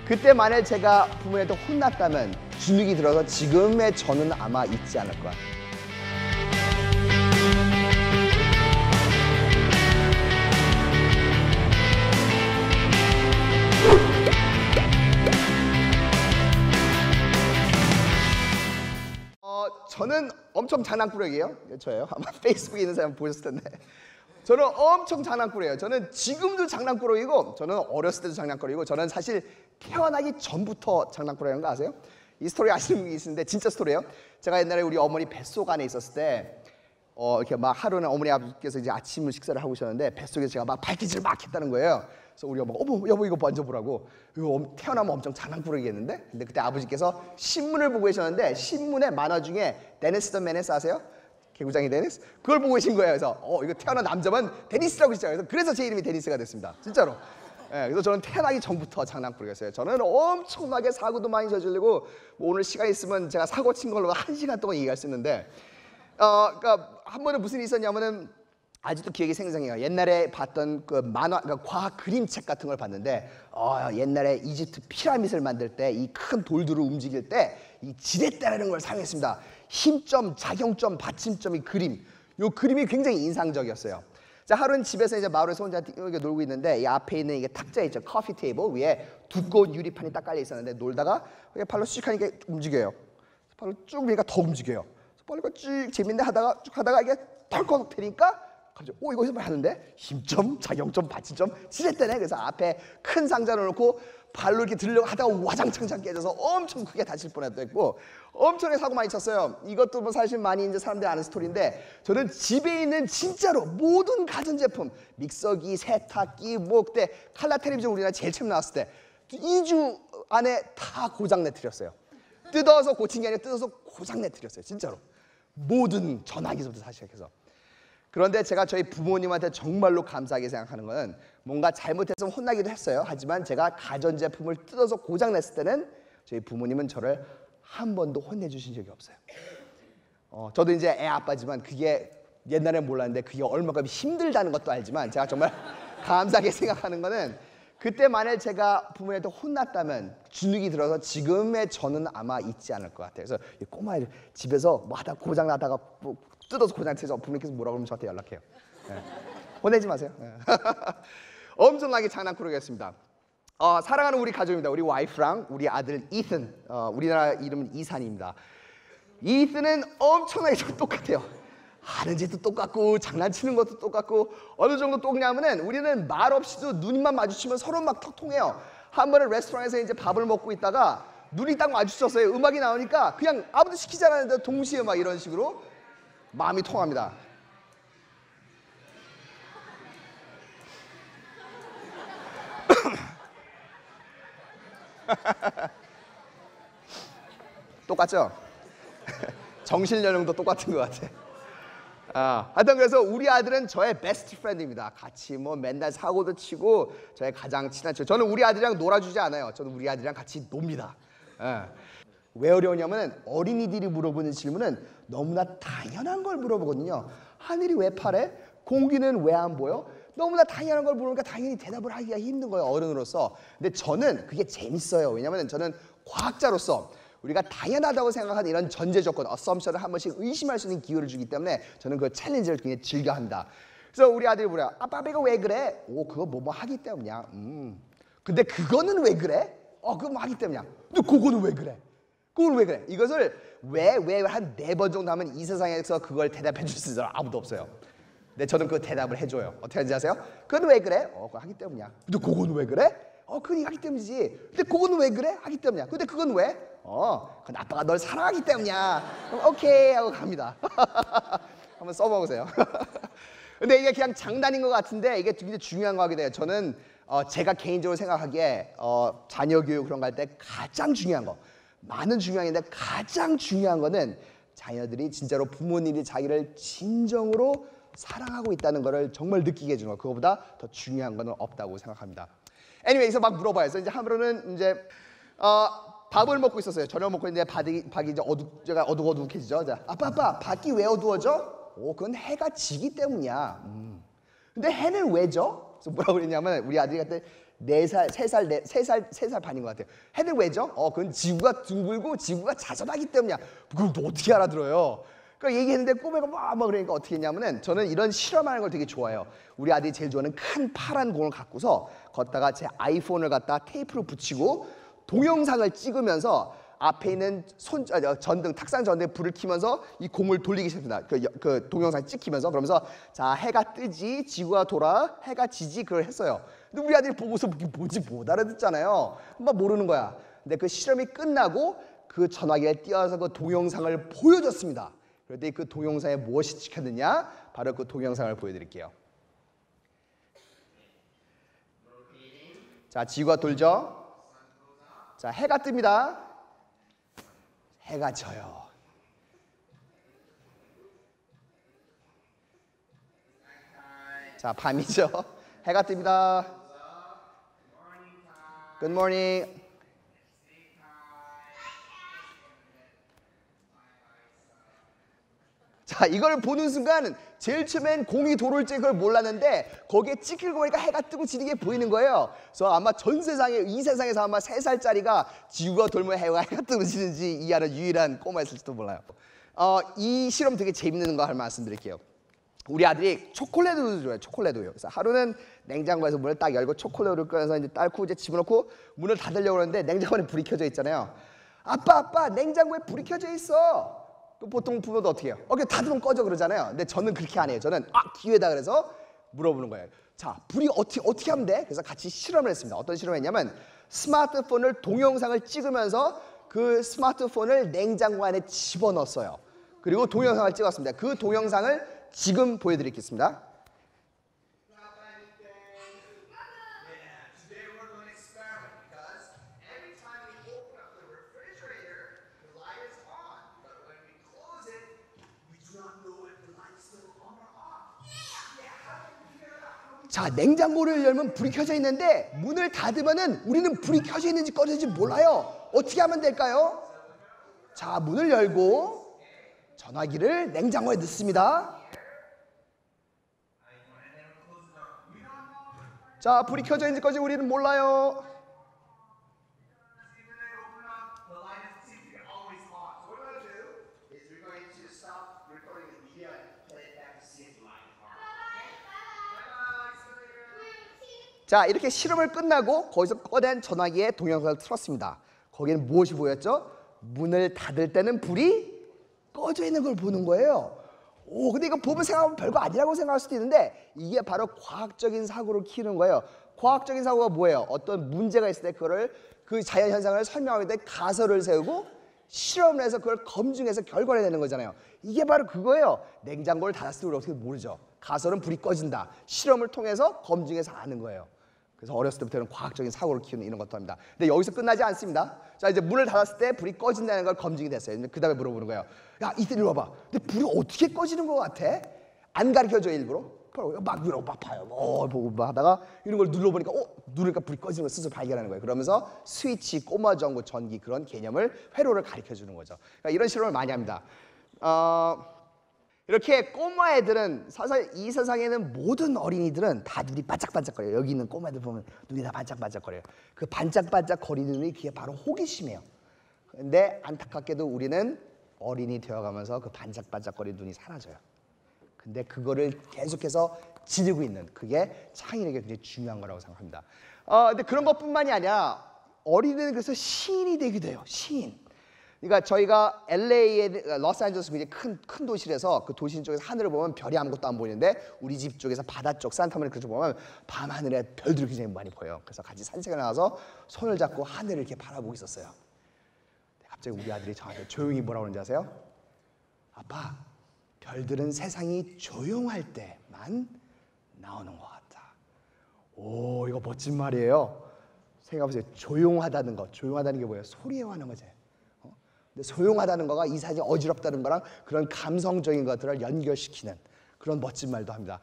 그때 만약 제가 부모님한테 혼났다면 주눅이 들어서 지금의 저는 아마 있지 않을 것 같아요. 저는 엄청 장난꾸러기예요. 저예요. 아마 페이스북에 있는 사람 보셨을 텐데. 저는 엄청 장난꾸러기예요. 저는 지금도 장난꾸러기고, 저는 어렸을 때도 장난꾸러기고, 저는 사실 태어나기 전부터 장난꾸러기인 거 아세요? 이 스토리 아시는 분이 있는데 진짜 스토리예요. 제가 옛날에 우리 어머니 뱃속 안에 있었을 때 이렇게 막 하루는 어머니 아버지께서 이제 아침 식사를 하고 계셨는데 뱃속에서 제가 막 발기질을 막 했다는 거예요. 그래서 우리 엄마가 어머 여보 이거 만져보라고. 이거 태어나면 엄청 장난꾸러기겠는데? 근데 그때 아버지께서 신문을 보고 계셨는데 신문에 만화 중에 데니스 더 메네스 아세요? 개구장이 데니스? 그걸 보고 계신 거예요. 그래서 이거 태어난 남자만 데니스라고 시작해서 그래서 제 이름이 데니스가 됐습니다. 진짜로. 네, 그래서 저는 태어나기 전부터 장난꾸러기였어요. 저는 엄청나게 사고도 많이 저지르고 뭐 오늘 시간 있으면 제가 사고 친 걸로 1시간 동안 얘기할 수 있는데 그러니까 한 번은 무슨 일이 있었냐면은 아직도 기억이 생생해요. 옛날에 봤던 그 만화, 그러니까 과학 그림책 같은 걸 봤는데 옛날에 이집트 피라밋을 만들 때 이 큰 돌들을 움직일 때 이 지렛대라는 걸 사용했습니다. 힘점, 작용점, 받침점이 그림. 이 그림이 굉장히 인상적이었어요. 자, 하루는 집에서 이제 마을에서 혼자 이렇게 놀고 있는데 이 앞에 있는 이게 탁자 있죠. 커피 테이블 위에 두꺼운 유리판이 딱 깔려 있었는데 놀다가 발로 쭉 하니까 움직여요. 발로 쭉 미니까 더 움직여요. 발로 쭉 재밌네 하다가 쭉 하다가 이게 덜컥 되니까 갑자기 이거 해서 뭐 하는데 힘점, 작용점, 받침점 지렛대네. 그래서 앞에 큰 상자를 놓고 발로 이렇게 들려고 하다가 와장창창 깨져서 엄청 크게 다칠 뻔했고 엄청나게 사고 많이 쳤어요. 이것도 뭐 사실 많이 이제 사람들이 아는 스토리인데 저는 집에 있는 진짜로 모든 가전제품 믹서기, 세탁기, 뭐 그때 칼라 텔레비전 우리나라 제일 처음 나왔을 때 2주 안에 다 고장 내트렸어요. 뜯어서 고친 게 아니라 뜯어서 고장 내트렸어요. 진짜로. 모든 전화기부터 다시 시작해서. 그런데 제가 저희 부모님한테 정말로 감사하게 생각하는 것은 뭔가 잘못했으면 혼나기도 했어요. 하지만 제가 가전제품을 뜯어서 고장냈을 때는 저희 부모님은 저를 한 번도 혼내주신 적이 없어요. 저도 이제 애 아빠지만 그게 옛날엔 몰랐는데 그게 얼마나 힘들다는 것도 알지만 제가 정말 감사하게 생각하는 것은 그때 만약 제가 부모님한테 혼났다면 주눅이 들어서 지금의 저는 아마 있지 않을 것 같아요. 그래서 이 꼬마애들 집에서 뭐 하다 고장나다가 뭐 뜯어서 고장내서 부모님께서 뭐라고 그러면 저한테 연락해요. 네. 혼내지 마세요. 네. 엄청나게 장난꾸러기였습니다. 사랑하는 우리 가족입니다. 우리 와이프랑 우리 아들 이슨, 우리나라 이름은 이산입니다. 이슨은 엄청나게 똑같아요. 하는 짓도 똑같고 장난치는 것도 똑같고 어느 정도 똑냐면은 우리는 말 없이도 눈만 마주치면 서로 막 턱 통해요. 한 번은 레스토랑에서 이제 밥을 먹고 있다가 눈이 딱 마주쳤어요. 음악이 나오니까 그냥 아무도 시키지 않았는데 동시에 막 이런 식으로 마음이 통합니다. 똑같죠? 정신 연령도 똑같은 것 같아. 하여튼 그래서 우리 아들은 저의 베스트 프렌드입니다. 같이 뭐 맨날 사고도 치고 저의 가장 친한 친구. 저는 우리 아들이랑 놀아주지 않아요. 저는 우리 아들이랑 같이 놉니다. 왜 어려우냐면 어린이들이 물어보는 질문은 너무나 당연한 걸 물어보거든요. 하늘이 왜 파래? 공기는 왜 안 보여? 너무나 당연한 걸 물으니까 당연히 대답을 하기가 힘든 거예요, 어른으로서. 근데 저는 그게 재밌어요. 왜냐하면 저는 과학자로서 우리가 당연하다고 생각하는 이런 전제 조건, 어썸션을 한 번씩 의심할 수 있는 기회를 주기 때문에 저는 그 챌린지를 굉장히 즐겨합니다. 그래서 우리 아들이 물어요. 아빠 이거 왜 그래? 그거 뭐 하기 때문이야. 근데 그거는 왜 그래? 그거 뭐 하기 때문이야. 근데 그거는 왜 그래? 그건 왜 그래? 이것을 왜 한 4번 정도 하면 이 세상에서 그걸 대답해 줄 수 있는 사람 아무도 없어요. 근데 저는 그 대답을 해줘요. 어떻게 하는지 아세요? 그건 왜 그래? 그거 하기 때문이야. 근데 그건 왜 그래? 그건 하기 때문이지. 근데 그건 왜 그래? 하기 때문이야. 근데 그건 왜? 그건 아빠가 널 사랑하기 때문이야. 그럼 오케이 하고 갑니다. 한번 써먹으세요. 근데 이게 그냥 장난인 것 같은데 이게 굉장히 중요한 거 하게 돼요. 저는 제가 개인적으로 생각하기에 자녀 교육 그런 거 할 때 가장 중요한 거, 많은 중요한데 가장 중요한 거는 자녀들이 진짜로 부모님이 자기를 진정으로 사랑하고 있다는 거를 정말 느끼게 해주는 거. 그거보다 더 중요한 거는 없다고 생각합니다. anyway, 그래서 막 물어봐요. 그래서 이제 하루는 이제 밥을 먹고 있었어요. 저녁 먹고 있는데 밖이 이제 어둑어둑해지죠. 아빠, 밖이 왜 어두워져? 그건 해가 지기 때문이야. 근데 해는 왜 져? 그래서 뭐라고 그랬냐면 우리 아들이 그때 세 살 반인 것 같아요. 해는 왜죠? 그건 지구가 둥글고 지구가 자전하기 때문이야. 그걸 또 어떻게 알아들어요? 그러니까 얘기했는데 꼬매가 막 그러니까 어떻게 했냐면은 저는 이런 실험하는 걸 되게 좋아해요. 우리 아들이 제일 좋아하는 큰 파란 공을 갖고서 걷다가 제 아이폰을 갖다 테이프로 붙이고 동영상을 찍으면서 앞에 있는 전등, 탁상 전등에 불을 켜면서 이 공을 돌리기 시작합니다. 그 동영상 찍히면서 그러면서 자 해가 뜨지, 지구가 돌아, 해가 지지 그걸 했어요. 근데 우리 아들이 보고서 뭔지 못 알아듣잖아요. 막 모르는 거야. 근데 그 실험이 끝나고 그 전화기에 띄워서 그 동영상을 보여줬습니다. 그런데 그 동영상에 무엇이 찍혔느냐? 바로 그 동영상을 보여드릴게요. 자, 지구가 돌죠. 자, 해가 뜹니다. 해가 져요. 자, 밤이죠. 해가 뜹니다. Good morning. 자, 이걸 보는 순간 제일 처음엔 공이 돌을 줄 그걸 몰랐는데 거기에 찍히고 보니까 해가 뜨고 지는 게 보이는 거예요. 그래서 아마 전 세상에 이 세상에서 아마 3살짜리가 지구가 돌면 해가 뜨고 지는지 이해하는 유일한 꼬마였을지도 몰라요. 이 실험 되게 재밌는 거 할 말씀드릴게요. 우리 아들이 초콜릿도 좋아해요. 초콜릿도요. 그래서 하루는 냉장고에서 문을 딱 열고 초콜릿을 꺼내서 이제 딸고 이제 집어넣고 문을 닫으려고 하는데 냉장고에 불이 켜져 있잖아요. 아빠, 냉장고에 불이 켜져 있어. 보통 부모도 어떻게 해요? 그냥 닫으면 꺼져 그러잖아요. 근데 저는 그렇게 안 해요. 저는 기회다 그래서 물어보는 거예요. 자, 불이 어떻게 하면 돼? 그래서 같이 실험을 했습니다. 어떤 실험을 했냐면 스마트폰을 동영상을 찍으면서 그 스마트폰을 냉장고 안에 집어넣었어요. 그리고 동영상을 찍었습니다. 그 동영상을 지금 보여드리겠습니다. 자, 냉장고를 열면 불이 켜져 있는데 문을 닫으면은 우리는 불이 켜져 있는지 꺼졌는지 몰라요. 어떻게 하면 될까요? 자, 문을 열고 전화기를 냉장고에 넣습니다. 자, 불이 켜져 있는지 꺼진지 우리는 몰라요. 자, 이렇게 실험을 끝나고 거기서 꺼낸 전화기에 동영상을 틀었습니다. 거기에는 무엇이 보였죠? 문을 닫을 때는 불이 꺼져 있는 걸 보는 거예요. 근데 이거 보면 생각하면 별거 아니라고 생각할 수도 있는데 이게 바로 과학적인 사고를 키우는 거예요. 과학적인 사고가 뭐예요? 어떤 문제가 있을 때 그거를 그 자연 현상을 설명하기 위해 가설을 세우고 실험을 해서 그걸 검증해서 결과를 내는 거잖아요. 이게 바로 그거예요. 냉장고를 닫았을 때 우리 어떻게 모르죠. 가설은 불이 꺼진다. 실험을 통해서 검증해서 아는 거예요. 그래서 어렸을 때부터는 과학적인 사고를 키우는 이런 것도 합니다. 근데 여기서 끝나지 않습니다. 자, 이제 문을 닫았을 때 불이 꺼진다는 걸 검증이 됐어요. 그 다음에 물어보는 거예요. 야, 이들 이리 와봐. 근데 불이 어떻게 꺼지는 것 같아? 안 가르쳐줘 일부러? 막 밀어, 막 봐요. 보고 막 하다가 이런 걸 눌러보니까 누르니까 불이 꺼지는 걸 스스로 발견하는 거예요. 그러면서 스위치, 꼬마 전구, 전기 그런 개념을 회로를 가르쳐주는 거죠. 그러니까 이런 실험을 많이 합니다. 이렇게 꼬마 애들은 사실 이 세상에는 모든 어린이들은 다 눈이 반짝반짝거려요. 여기 있는 꼬마들 보면 눈이 다 반짝반짝거려요. 그 반짝반짝거리는 눈이 그게 바로 호기심이에요. 근데 안타깝게도 우리는 어린이 되어가면서 그 반짝반짝거리는 눈이 사라져요. 근데 그거를 계속해서 지니고 있는 그게 창의력이 굉장히 중요한 거라고 생각합니다. 근데 그런 것뿐만이 아니라 어린이는 그래서 시인이 되기도 해요. 시인. 그러니까 저희가 LA의 로스앤젤레스 굉장히 큰 도시라서 그 도시 쪽에서 하늘을 보면 별이 아무것도 안 보이는데 우리 집 쪽에서 바다 쪽 산타모니카 쪽 보면 밤하늘에 별들이 굉장히 많이 보여요. 그래서 같이 산책을 나가서 손을 잡고 하늘을 이렇게 바라보고 있었어요. 갑자기 우리 아들이 저한테 조용히 뭐라고 그러는지 아세요? 아빠, 별들은 세상이 조용할 때만 나오는 것 같아. 오, 이거 멋진 말이에요. 생각해보세요. 조용하다는 것. 조용하다는 게 뭐예요? 소리에 관한 거지. 근데 소용하다는 거가 이 사람이 어지럽다는 거랑 그런 감성적인 것들을 연결시키는 그런 멋진 말도 합니다.